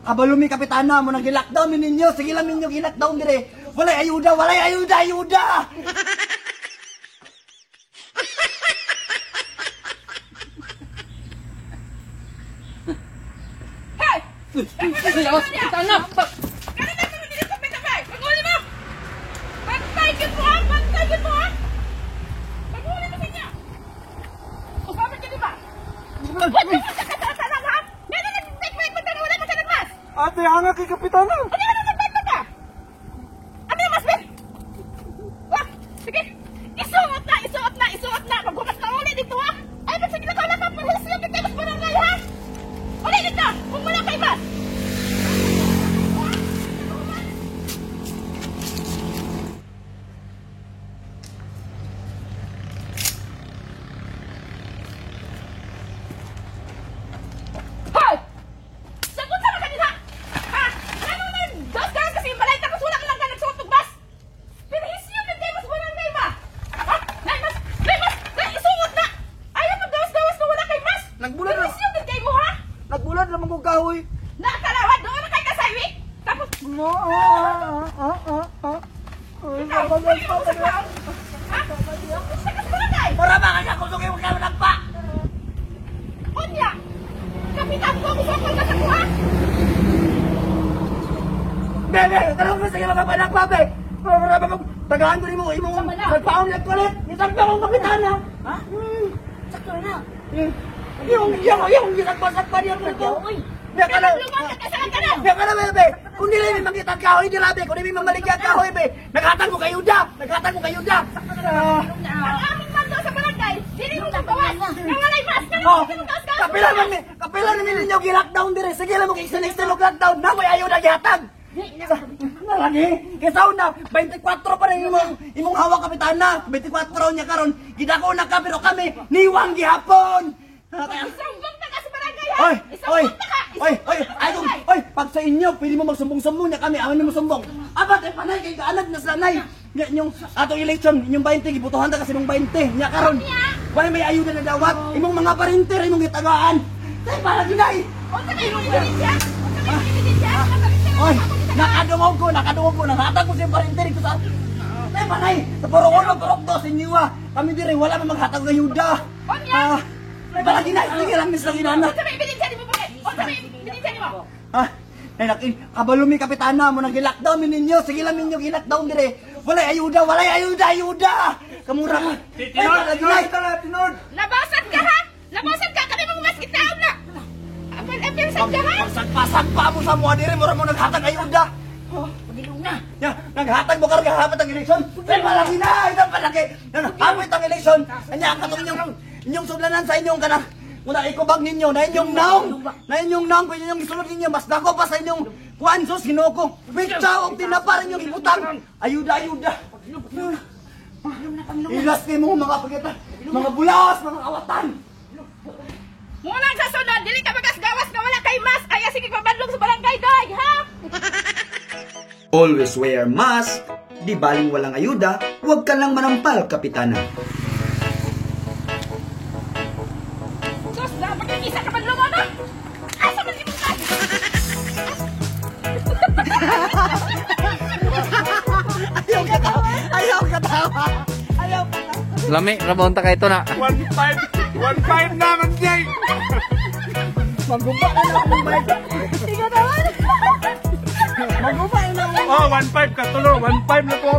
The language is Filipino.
kabalumi kapitana mo nang gi-lockdown ninyo. Sige lang ninyo gi-lockdown dire. Walay ayuda, ayuda. Hey! Kapitana! Kaya na naman dito sa pitabay! Maguli mo! Pantay ka mo ha! Pantay ka mo ha! Maguli mo sa inyo! Usapin ka di ba? Huwag ka magkakasasalan ha! Meron na take-break mo na wala mo sa nagmas! Ate, hanga kay kapitana. Ano ka na nagbanta ka? Ano yung mas Ben? Wah! Sige! Isuot na! Magbukas na ulit dito ha! Ay, ba't sige na ka wala ka pahulis yung pitabas barangay ha! Ulit dito! Kung wala kay mas! Hoy! Sagot sa mga kanina! Ha? Ano na yun? Dos ka kasi balay tapos wala ka lang ka nagsuot ng bus! Pinahisyo ng day mas walang day ba? Ha? Day mas! Isuot na! Ayaw mo dawas-dawas na wala kay mas! Nagbulan na. Pinahisyo ng day mo ha? Nagbulan naman kong kahoy. Nakakalawan doon na kay kasaywi! Tapos... Ikaw! Ikaw sa kaon! Ha? Sa kasbarangay! Para ba kanya kung sugay mo kayo nagpa? Onya! Kapitan ko! Musokol ka sa kuha! Bebe, tanong mo sige mapapanak pa, be. Para ba tagaan ko rin mo imong nagpaon niya kulit. Isang pa akong kapitana. Ha? Sakto na! Yung gisagpa-sagpa niya ko. Biya ka na. Kasalan ka na! Biya ka na, bebe. Kung dili may makita ang kahoy, di labi. Kung di may mamalik ang kahoy, be. Naghatag mo kayo da. Ang aming mando sa barangay, dili mo nagbawas! Nawalay mas! Oh, Kanang ka! kapila na ninyo gi-lockdown dire. Sige lang mo kay lockdown. Na may ayaw na gihatag. Lagi, kisaw na 24 pa rin imong hawak kapitana. 24 niya karon. Gidako na ka pero kami niwang gihapon. Isumbong na ka sa barangay ha! Isumbong na ka! Oy, pag sa inyo, pwede mo magsumbong-sumbong niya kami, amin mo sumbong. Abat, panay, kay kaalag na sa nanay. Yung atong election, inyong 20, gibutuhan ta kasi nung 20. Niya karon, wala may ayuda na dawat. Imong mga parinter, imong gitagaan. Tay, para ginay. Unsa may ebidensya? Unsa may ebidensya? Oy, nakadungog ko, nakatag ko siya parinter ko sa... Tay, panay, sa purok to, sa inyo kami dire, wala man maghatag ng ayuda. Para ginay, sige lang, Miss Laginana. Unsa may ebidensya ni mo ba? Unsa may ebidensya ni mo? Kabalumi kapitana mo nang gi-lockdown ninyo. Sige lang ninyo gi-lockdown dire. Walay ayuda. Kamura ka. Tinod. Labasan ka ha? Labasan ka! Kami mga mas kitaon na! Apel sa ka ha? Pagsagpa mo sa mga dire, mura mo naghatag ayuda. Pagilong na! Ya, naghatag mo karga hapit ang eleksyon. Pero malaki na, isang palaki. Hapit ang eleksyon. Anya ang katong inyong sublanan sa inyong kanang muna ikubag ninyo na inyong naong kung inyong isulod ninyo mas dako pa sa inyong kuansos ginoko bitsa og tinapa rin yung ibutang ayuda ilas kayo mga pagkita mga bulas mga awatan Muna sa sunod, dili ka magas-gawas na wala kay mas! Kaya sige pabadlong sa barangay doy, ha? Always wear mask, di baling walang ayuda, huwag ka lang manampal, kapitana. Sus, dapat yung isa ka badlong ano? Asa man yung ka? ayaw katawa Lami, rabonta ka ito na. 1.5 naman Jay! maguba na akong bike Tiga naman! maguba na Oh, 1.5 ka tulo, 1.5 na to.